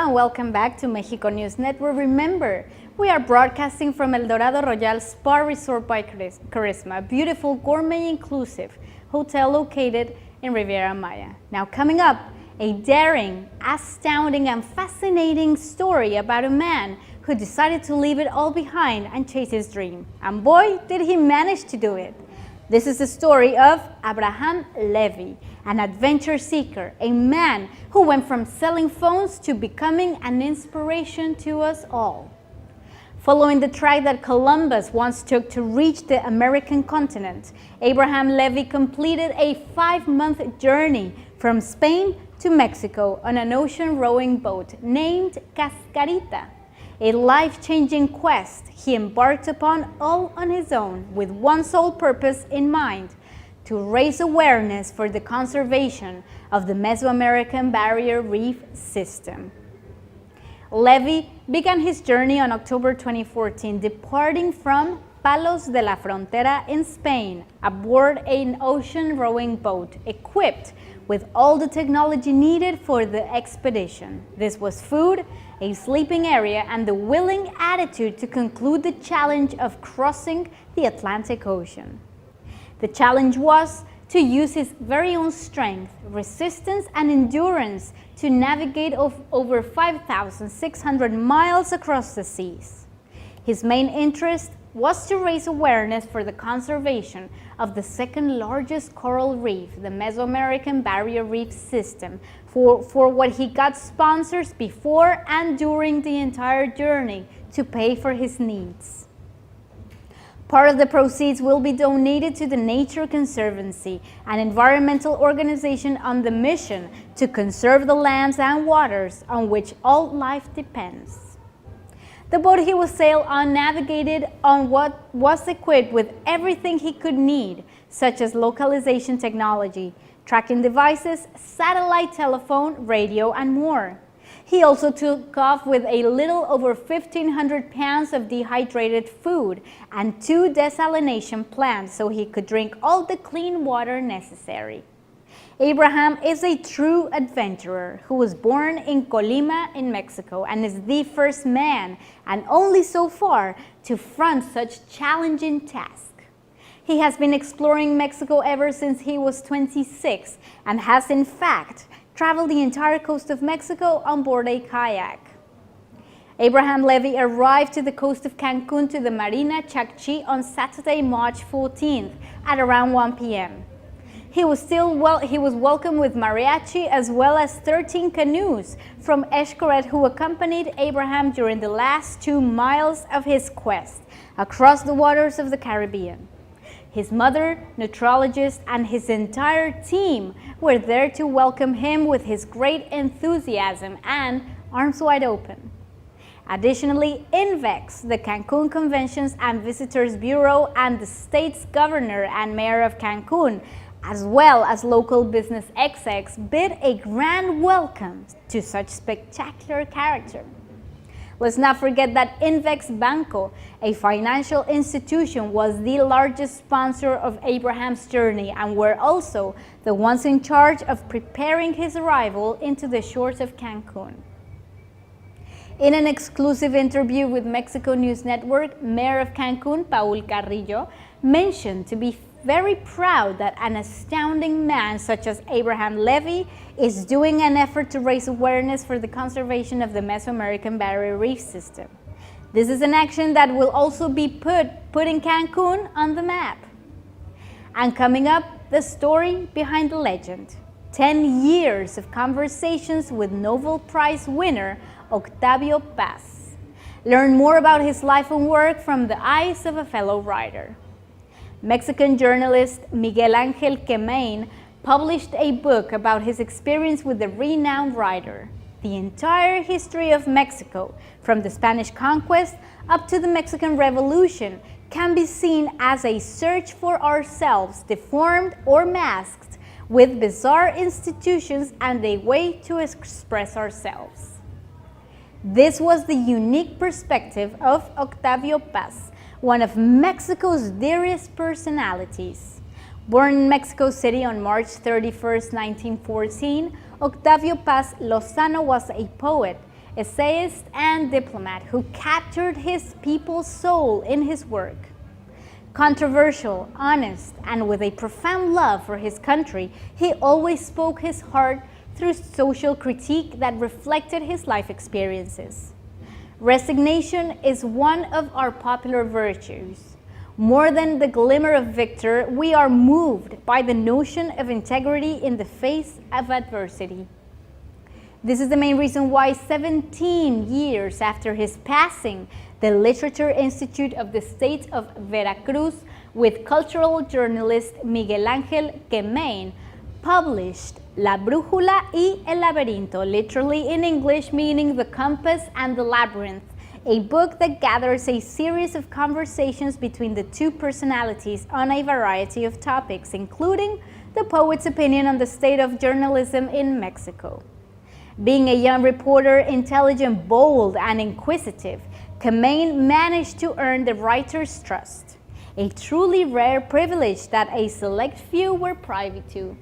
and welcome back to Mexico News Network. Remember, we are broadcasting from El Dorado Royal Spa Resort by Charisma, a beautiful gourmet inclusive hotel located in Riviera Maya. Now coming up, a daring, astounding and fascinating story about a man who decided to leave it all behind and chase his dream. And boy, did he manage to do it. This is the story of Abraham Levy, an adventure seeker, a man who went from selling phones to becoming an inspiration to us all. Following the track that Columbus once took to reach the American continent, Abraham Levy completed a 5-month journey from Spain to Mexico on an ocean rowing boat named Cascarita. A life-changing quest he embarked upon all on his own with one sole purpose in mind: to raise awareness for the conservation of the Mesoamerican Barrier Reef System. Levy began his journey on October 2014, departing from Palos de la Frontera in Spain aboard an ocean rowing boat equipped with all the technology needed for the expedition. This was food, a sleeping area, and the willing attitude to conclude the challenge of crossing the Atlantic Ocean. The challenge was to use his very own strength, resistance, and endurance to navigate over 5,600 miles across the seas. His main interest was to raise awareness for the conservation of the second largest coral reef, the Mesoamerican Barrier Reef System, for what he got sponsors before and during the entire journey to pay for his needs. Part of the proceeds will be donated to the Nature Conservancy, an environmental organization on the mission to conserve the lands and waters on which all life depends. The boat he will sail on navigated on what was equipped with everything he could need, such as localization technology, tracking devices, satellite telephone, radio, and more. He also took off with a little over 1,500 pounds of dehydrated food and 2 desalination plants so he could drink all the clean water necessary. Abraham is a true adventurer who was born in Colima in Mexico and is the first man, and only so far, to front such challenging tasks. He has been exploring Mexico ever since he was 26 and has in fact traveled the entire coast of Mexico on board a kayak. Abraham Levy arrived to the coast of Cancun to the Marina Chacchi on Saturday, March 14th at around 1 p.m. He was welcomed with mariachi as well as 13 canoes from Xcaret who accompanied Abraham during the last 2 miles of his quest across the waters of the Caribbean. His mother, neutrologist, and his entire team were there to welcome him with his great enthusiasm and arms wide open. Additionally, INVEX, the Cancun Conventions and Visitors Bureau, and the state's governor and mayor of Cancun, as well as local business execs, bid a grand welcome to such spectacular character. Let's not forget that INVEX Banco, a financial institution, was the largest sponsor of Abraham's journey and were also the ones in charge of preparing his arrival into the shores of Cancun. In an exclusive interview with Mexico News Network, Mayor of Cancun, Paul Carrillo, mentioned to be very proud that an astounding man such as Abraham Levy is doing an effort to raise awareness for the conservation of the Mesoamerican Barrier Reef System. This is an action that will also be putting Cancun on the map. And coming up, the story behind the legend. 10 years of conversations with Nobel Prize winner Octavio Paz. Learn more about his life and work from the eyes of a fellow writer. Mexican journalist Miguel Ángel Quemain published a book about his experience with the renowned writer. The entire history of Mexico, from the Spanish conquest up to the Mexican Revolution, can be seen as a search for ourselves, deformed or masked, with bizarre institutions and a way to express ourselves. This was the unique perspective of Octavio Paz, one of Mexico's dearest personalities. Born in Mexico City on March 31, 1914, Octavio Paz Lozano was a poet, essayist and diplomat who captured his people's soul in his work. Controversial, honest, and with a profound love for his country, he always spoke his heart through social critique that reflected his life experiences. Resignation is one of our popular virtues. More than the glimmer of victory, we are moved by the notion of integrity in the face of adversity. This is the main reason why 17 years after his passing, the Literature Institute of the State of Veracruz, with cultural journalist Miguel Ángel Quemain, published La Brújula y el Laberinto, literally in English meaning the compass and the labyrinth, a book that gathers a series of conversations between the two personalities on a variety of topics, including the poet's opinion on the state of journalism in Mexico. Being a young reporter, intelligent, bold, and inquisitive, Quemain managed to earn the writer's trust, a truly rare privilege that a select few were privy to.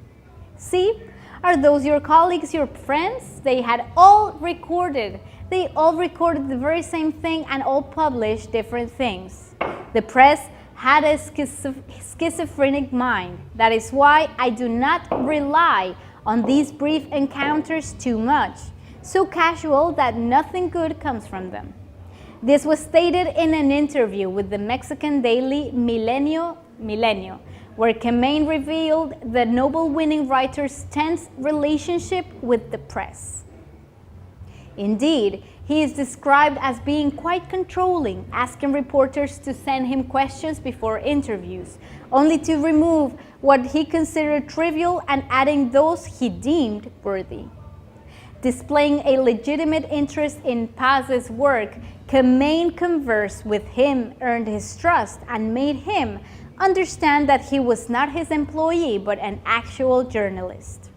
See, are those your colleagues, your friends? They all recorded the very same thing and all published different things. The press had a schizophrenic mind. That is why I do not rely on these brief encounters too much, so casual that nothing good comes from them. This was stated in an interview with the Mexican daily Milenio, where Quemain revealed the Nobel-winning writer's tense relationship with the press. Indeed, he is described as being quite controlling, asking reporters to send him questions before interviews, only to remove what he considered trivial and adding those he deemed worthy. Displaying a legitimate interest in Paz's work, Quemain conversed with him, earned his trust, and made him understand that he was not his employee but an actual journalist.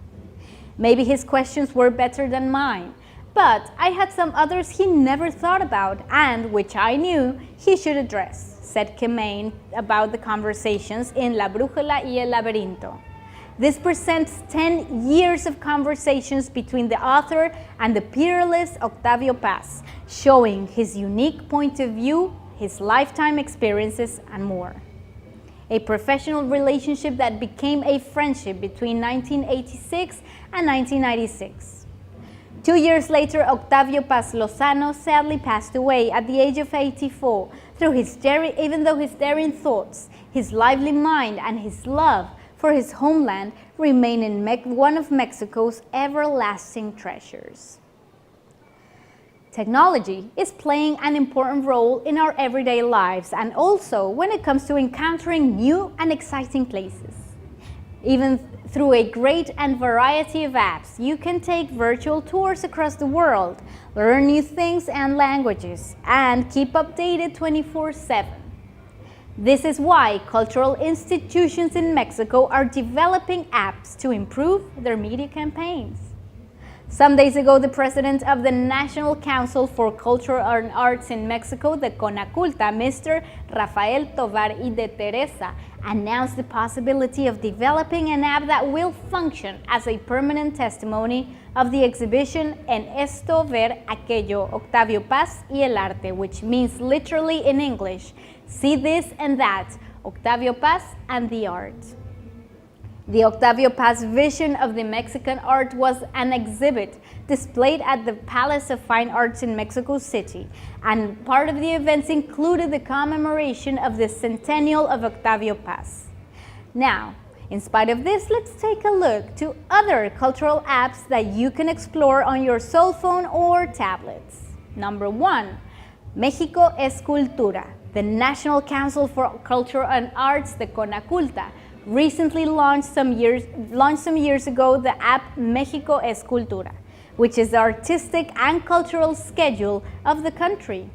Maybe his questions were better than mine, but I had some others he never thought about and which I knew he should address, said Quemain about the conversations in La Brújula y el Laberinto. This presents 10 years of conversations between the author and the peerless Octavio Paz, showing his unique point of view, his lifetime experiences, and more. A professional relationship that became a friendship between 1986 and 1996. 2 years later, Octavio Paz Lozano sadly passed away at the age of 84. Even though his daring thoughts, his lively mind, and his love for his homeland remain in one of Mexico's everlasting treasures. Technology is playing an important role in our everyday lives and also when it comes to encountering new and exciting places. Even through a great and variety of apps, you can take virtual tours across the world, learn new things and languages, and keep updated 24/7. This is why cultural institutions in Mexico are developing apps to improve their media campaigns. Some days ago, the president of the National Council for Culture and Arts in Mexico, the CONACULTA, Mr. Rafael Tovar y de Teresa, announced the possibility of developing an app that will function as a permanent testimony of the exhibition En esto ver aquello, Octavio Paz y el arte, which means literally in English, see this and that, Octavio Paz and the art. The Octavio Paz vision of the Mexican art was an exhibit displayed at the Palace of Fine Arts in Mexico City, and part of the events included the commemoration of the centennial of Octavio Paz. Now, in spite of this, let's take a look to other cultural apps that you can explore on your cell phone or tablets. Number 1, México es Cultura. The National Council for Culture and Arts, the CONACULTA, recently launched some years ago the app México es Cultura, which is the artistic and cultural schedule of the country.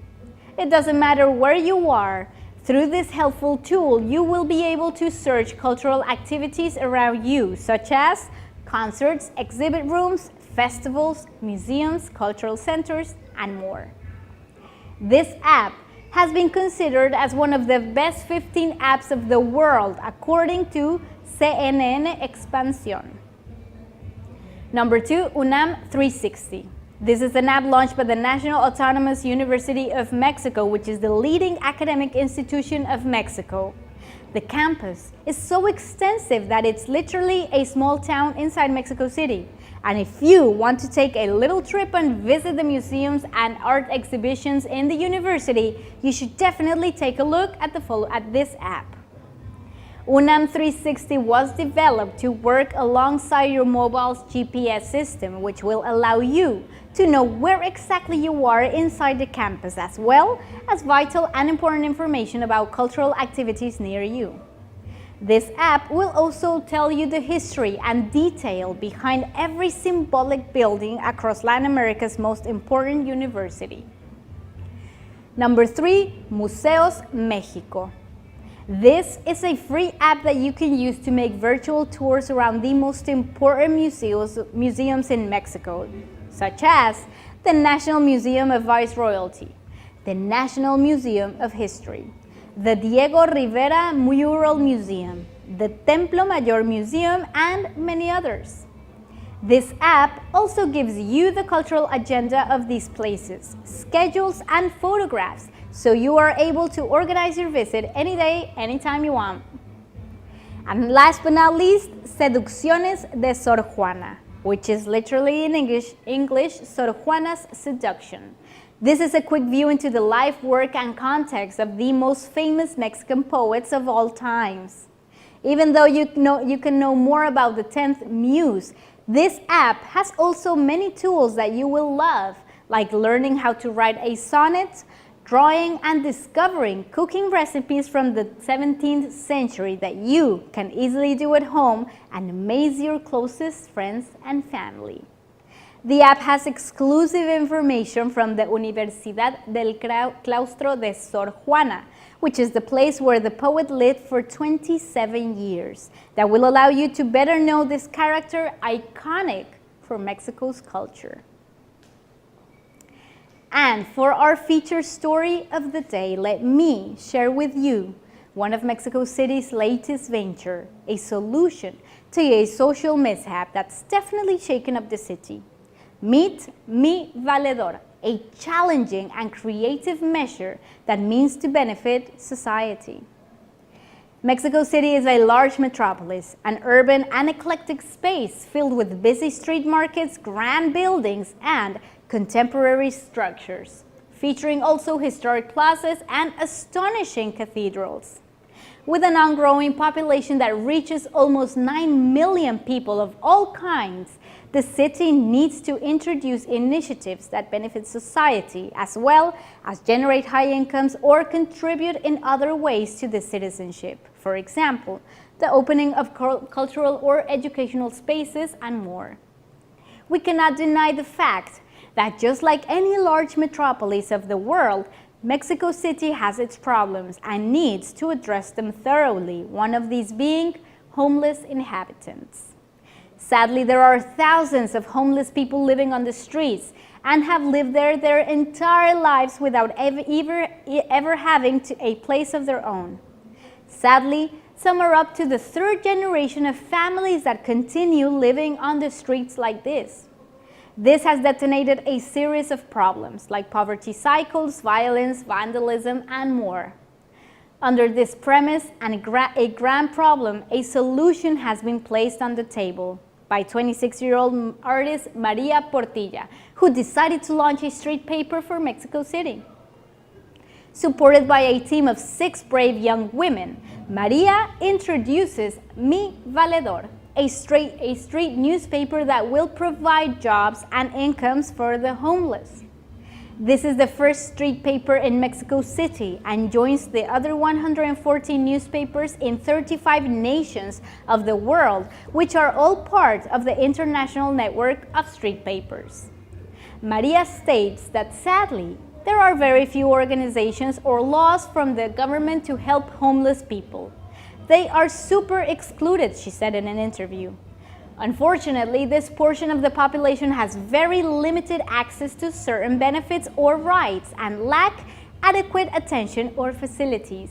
It doesn't matter where you are, through this helpful tool you will be able to search cultural activities around you, such as concerts, exhibit rooms, festivals, museums, cultural centers, and more. This app has been considered as one of the best 15 apps of the world, according to CNN Expansión. Number 2, UNAM 360. This is an app launched by the National Autonomous University of Mexico, which is the leading academic institution of Mexico. The campus is so extensive that it's literally a small town inside Mexico City. And if you want to take a little trip and visit the museums and art exhibitions in the university, you should definitely take a look at this app. UNAM 360 was developed to work alongside your mobile's GPS system, which will allow you to know where exactly you are inside the campus, as well as vital and important information about cultural activities near you. This app will also tell you the history and detail behind every symbolic building across Latin America's most important university. Number 3, Museos Mexico. This is a free app that you can use to make virtual tours around the most important museums in Mexico, such as the National Museum of Viceroyalty, the National Museum of History, the Diego Rivera Mural Museum, the Templo Mayor Museum, and many others. This app also gives you the cultural agenda of these places, schedules, and photographs, so you are able to organize your visit any day, anytime you want. And last but not least, Seducciones de Sor Juana, which is literally in English, Sor Juana's Seduction. This is a quick view into the life, work, and context of the most famous Mexican poets of all times. Even though you can know more about the 10th Muse, this app has also many tools that you will love, like learning how to write a sonnet, drawing and discovering cooking recipes from the 17th century that you can easily do at home and amaze your closest friends and family. The app has exclusive information from the Universidad del Claustro de Sor Juana, which is the place where the poet lived for 27 years, that will allow you to better know this character iconic for Mexico's culture. And for our featured story of the day, let me share with you one of Mexico City's latest venture, a solution to a social mishap that's definitely shaken up the city. Meet Mi Valedor, a challenging and creative measure that means to benefit society. Mexico City is a large metropolis, an urban and eclectic space filled with busy street markets, grand buildings, and contemporary structures, featuring also historic plazas and astonishing cathedrals. With an ongoing population that reaches almost 9 million people of all kinds, the city needs to introduce initiatives that benefit society, as well as generate high incomes or contribute in other ways to the citizenship. For example, the opening of cultural or educational spaces and more. We cannot deny the fact that just like any large metropolis of the world, Mexico City has its problems and needs to address them thoroughly, one of these being homeless inhabitants. Sadly, there are thousands of homeless people living on the streets and have lived there their entire lives without ever having a place of their own. Sadly, some are up to the 3rd generation of families that continue living on the streets like this. This has detonated a series of problems like poverty cycles, violence, vandalism, and more. Under this premise and a grand problem, a solution has been placed on the table by 26-year-old artist Maria Portilla, who decided to launch a street paper for Mexico City. Supported by a team of 6 brave young women, Maria introduces Mi Valedor, a street newspaper that will provide jobs and incomes for the homeless. This is the first street paper in Mexico City and joins the other 114 newspapers in 35 nations of the world, which are all part of the international network of street papers. Maria states that sadly, there are very few organizations or laws from the government to help homeless people. They are super excluded, she said in an interview. Unfortunately, this portion of the population has very limited access to certain benefits or rights and lack adequate attention or facilities.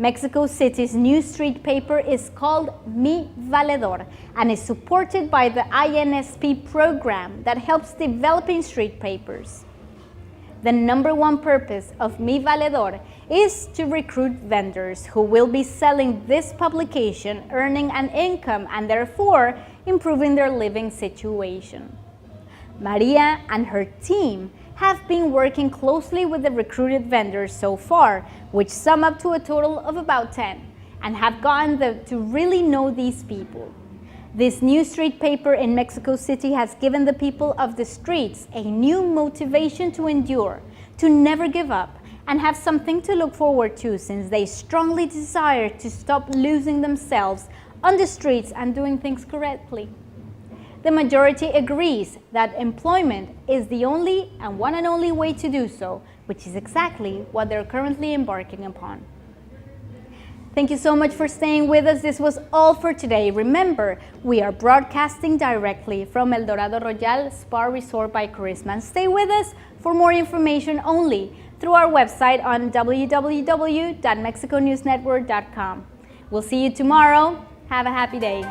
Mexico City's new street paper is called Mi Valedor and is supported by the INSP program that helps developing street papers. The number one purpose of Mi Valedor is to recruit vendors who will be selling this publication, earning an income and therefore improving their living situation. Maria and her team have been working closely with the recruited vendors so far, which sum up to a total of about 10, and have gotten to really know these people. This new street paper in Mexico City has given the people of the streets a new motivation to endure, to never give up, and have something to look forward to, since they strongly desire to stop losing themselves on the streets and doing things correctly. The majority agrees that employment is the only and one and only way to do so, which is exactly what they're currently embarking upon. Thank you so much for staying with us. This was all for today. Remember, we are broadcasting directly from El Dorado Royal Spa Resort by Charisma. And stay with us for more information only through our website on www.mexiconewsnetwork.com. We'll see you tomorrow. Have a happy day.